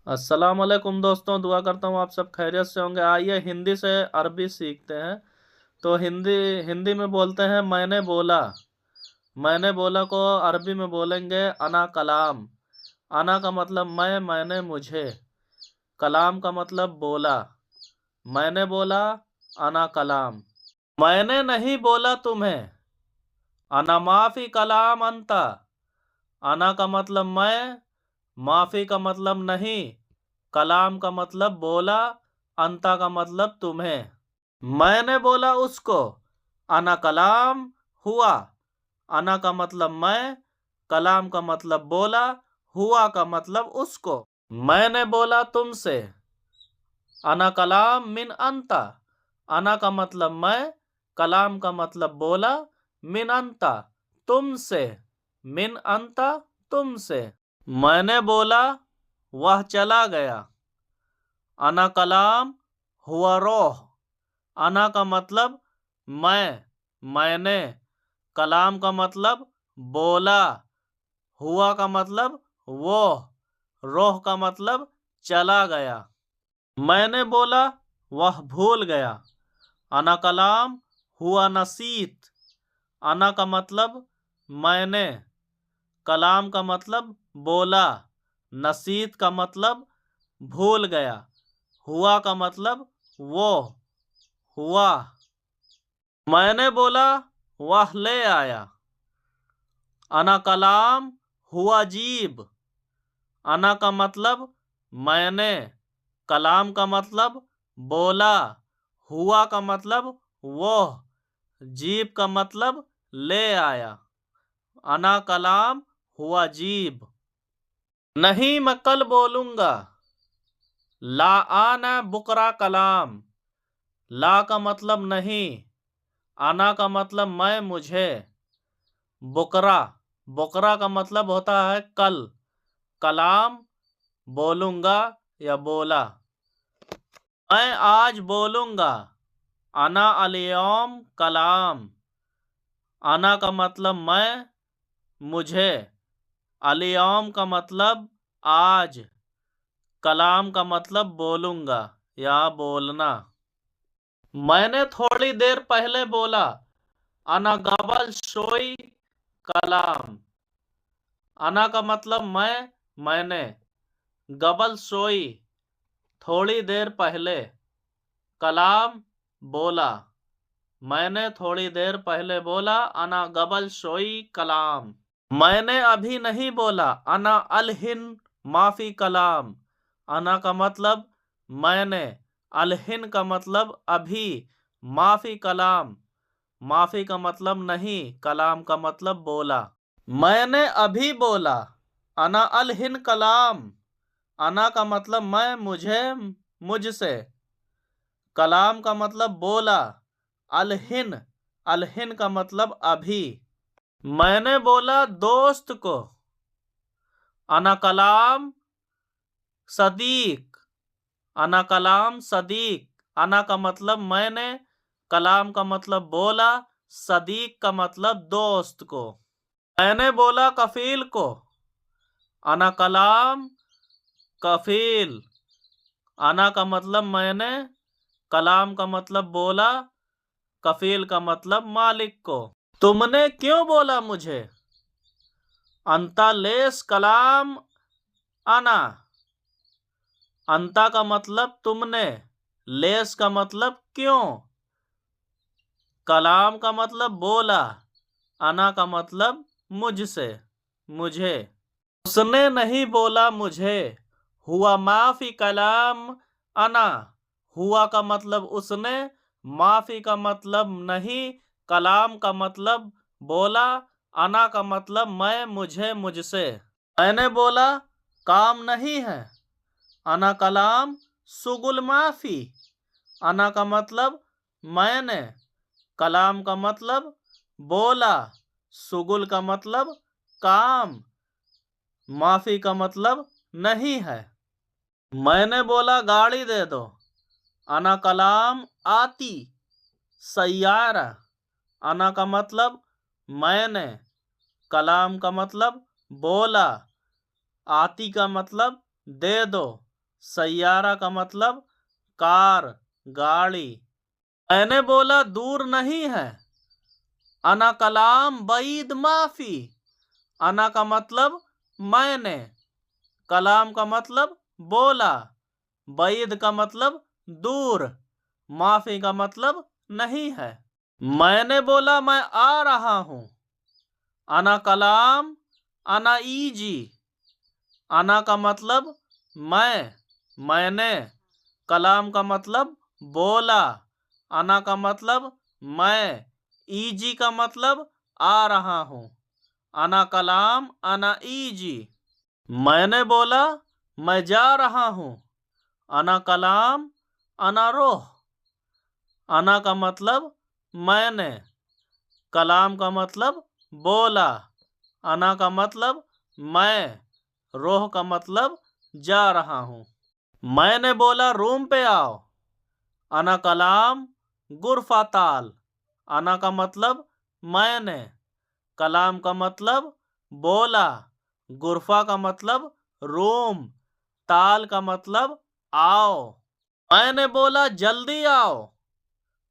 अस्सलाम वालेकुम दोस्तों, दुआ करता हूँ आप सब खैरियत से होंगे। आइए हिंदी से अरबी सीखते हैं। तो हिंदी हिंदी में बोलते हैं मैंने बोला। मैंने बोला को अरबी में बोलेंगे अना कलाम। अना का मतलब मैं, मैंने मुझे। कलाम का मतलब बोला। मैंने बोला, अना कलाम। मैंने नहीं बोला तुम्हें, अना माफी कलाम अंता। अना का मतलब मैं, माफी का मतलब नहीं, कलाम का मतलब बोला, अंता का मतलब तुम्हें। मैंने बोला उसको, अना कलाम हुआ। अना का मतलब मैं, कलाम का मतलब बोला, हुआ का मतलब उसको। मैंने बोला तुमसे, अना कलाम मिन अंता। अना का मतलब मैं, कलाम का मतलब बोला, मिन अंता तुमसे। मिन अंता तुमसे। मैंने बोला, वह चला गया। अना कलाम हुआ रोह। अना का मतलब मैं, मैंने। कलाम का मतलब बोला। हुआ का मतलब वो। रोह का मतलब चला गया। मैंने बोला, वह भूल गया। अना कलाम हुआ नसीत। अना का मतलब मैंने, कलाम का मतलब बोला, नसीत का मतलब भूल गया, हुआ का मतलब वो, हुआ। मैंने बोला, वह ले आया। अना कलाम हुआ जीब। अना का मतलब मैंने, कलाम का मतलब बोला, हुआ का मतलब वो, जीब का मतलब ले आया। अना कलाम हुआ जीब। नहीं मैं कल बोलूंगा। ला आना बुकरा कलाम। ला का मतलब नहीं, आना का मतलब मैं, मुझे। बुकरा, बुकरा का मतलब होता है कल। कलाम बोलूंगा या बोला। मैं आज बोलूंगा। अना अलयौम कलाम। अना का मतलब मैं, मुझे। अलयौम का मतलब आज। कलाम का मतलब बोलूंगा या बोलना। मैंने थोड़ी देर पहले बोला। अना गबल सोई कलाम। अना का मतलब मैं, मैंने। गबल सोई थोड़ी देर पहले। कलाम बोला। मैंने थोड़ी देर पहले बोला। अना गबल सोई कलाम। मैंने अभी नहीं बोला। अना अलहिन माफी कलाम। अना का मतलब मैंने, अलहिन का मतलब अभी, माफी कलाम, माफी का मतलब नहीं, कलाम का मतलब बोला। मैंने अभी बोला। अना अलहिन कलाम। अना का मतलब मैं, मुझे, मुझसे। कलाम का मतलब बोला। अलहिन, अलहिन का मतलब अभी। मैंने बोला दोस्त को। अना कलाम सदीक। अना कलाम सदीक। अना का मतलब मैंने, कलाम का मतलब बोला, सदीक का मतलब दोस्त को। मैंने बोला कफील को। अना कलाम कफील। अना का मतलब मैंने, कलाम का मतलब बोला, कफील का मतलब मालिक को। तुमने क्यों बोला मुझे। अंता लेस कलाम अना। अंता का मतलब तुमने, लेस का मतलब क्यों, कलाम का मतलब बोला, अना का मतलब मुझसे, मुझे। उसने नहीं बोला मुझे। हुआ माफी कलाम अना। हुआ का मतलब उसने, माफी का मतलब नहीं, कलाम का मतलब बोला, अना का मतलब मैं, मुझे, मुझसे। मैंने बोला काम नहीं है। अना कलाम सुगुल माफी। अना का मतलब मैंने, कलाम का मतलब बोला, सुगुल का मतलब काम, माफी का मतलब नहीं है। मैंने बोला गाड़ी दे दो। अना कलाम आती सैयारा। अना का मतलब मैंने, कलाम का मतलब बोला, आती का मतलब दे दो, सैयारा का मतलब कार, गाड़ी। मैंने बोला दूर नहीं है, अना कलाम बईद माफी। अना का मतलब मैंने, कलाम का मतलब बोला, बईद का मतलब दूर, माफी का मतलब नहीं है। मैंने बोला मैं आ रहा हूं, अना कलाम अना ईजी। अना का मतलब मैं, मैंने, कलाम का मतलब बोला, अना का मतलब मैं, ईजी का मतलब आ रहा हूं। अना कलाम अना ईजी। मैंने बोला मैं जा रहा हूं, अना कलाम अना रोह। अना का मतलब मैंने, कलाम का मतलब बोला, अना का मतलब मैं, रोह का मतलब जा रहा हूं। मैंने बोला रूम पे आओ, अना कलाम गुरफा ताल। अना का मतलब मैंने, कलाम का मतलब बोला, गुरफा का मतलब रूम, ताल का मतलब आओ। मैंने बोला जल्दी आओ,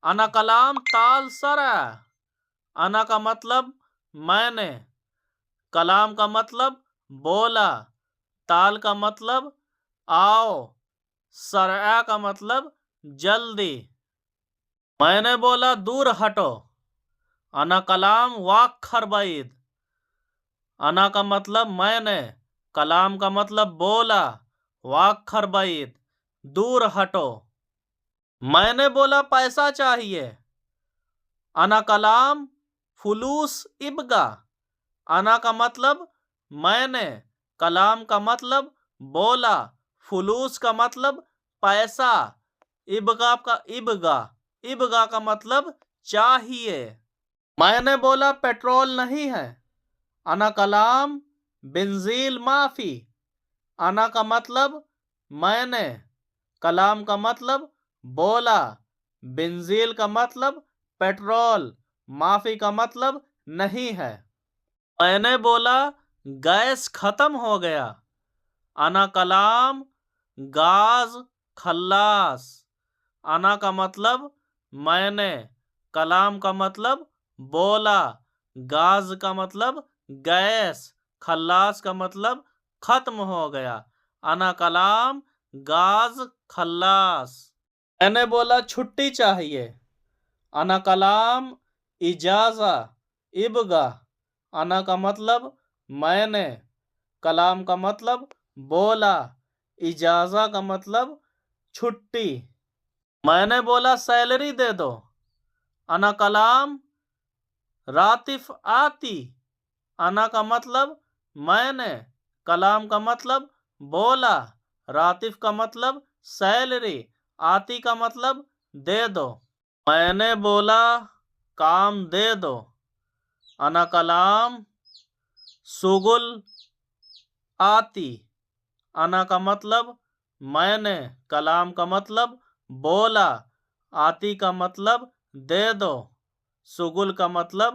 अना कलाम ताल सरा। अना का मतलब मैंने, कलाम का मतलब बोला, ताल का मतलब आओ, सरआ का मतलब जल्दी। मैंने बोला दूर हटो, अना कलाम वाक खरबईद। अना का मतलब मैंने, कलाम का मतलब बोला, वाक खरबईद दूर हटो। मैंने बोला पैसा चाहिए, अना कलाम फुलूस इबगा। अना का मतलब मैंने, कलाम का मतलब बोला, फुलूस का मतलब पैसा, इबगा इबगा का मतलब चाहिए। मैंने बोला पेट्रोल नहीं है, अना कलाम बेंजील माफी। अना का मतलब मैंने, कलाम का मतलब बोला, बेंजील का मतलब पेट्रोल, माफी का मतलब नहीं है। मैंने बोला गैस खत्म हो गया, अना कलाम गाज खल्लास। अना का मतलब मैंने, कलाम का मतलब बोला, गाज का मतलब गैस, खल्लास का मतलब खत्म हो गया। अना कलाम गाज खल्लास। मैंने बोला छुट्टी चाहिए, अना कलाम इजाजा इबगा। अना का मतलब मैंने, कलाम का मतलब बोला, इजाजा का मतलब छुट्टी। मैंने बोला सैलरी दे दो, अना कलाम रातिफ आती। अना का मतलब मैंने, कलाम का मतलब बोला, रातिफ का मतलब सैलरी, आती का मतलब दे दो। मैंने बोला काम दे दो, अना कलाम सुगुल आती। अना का मतलब मैंने, कलाम का मतलब बोला, आती का मतलब दे दो, सुगुल का मतलब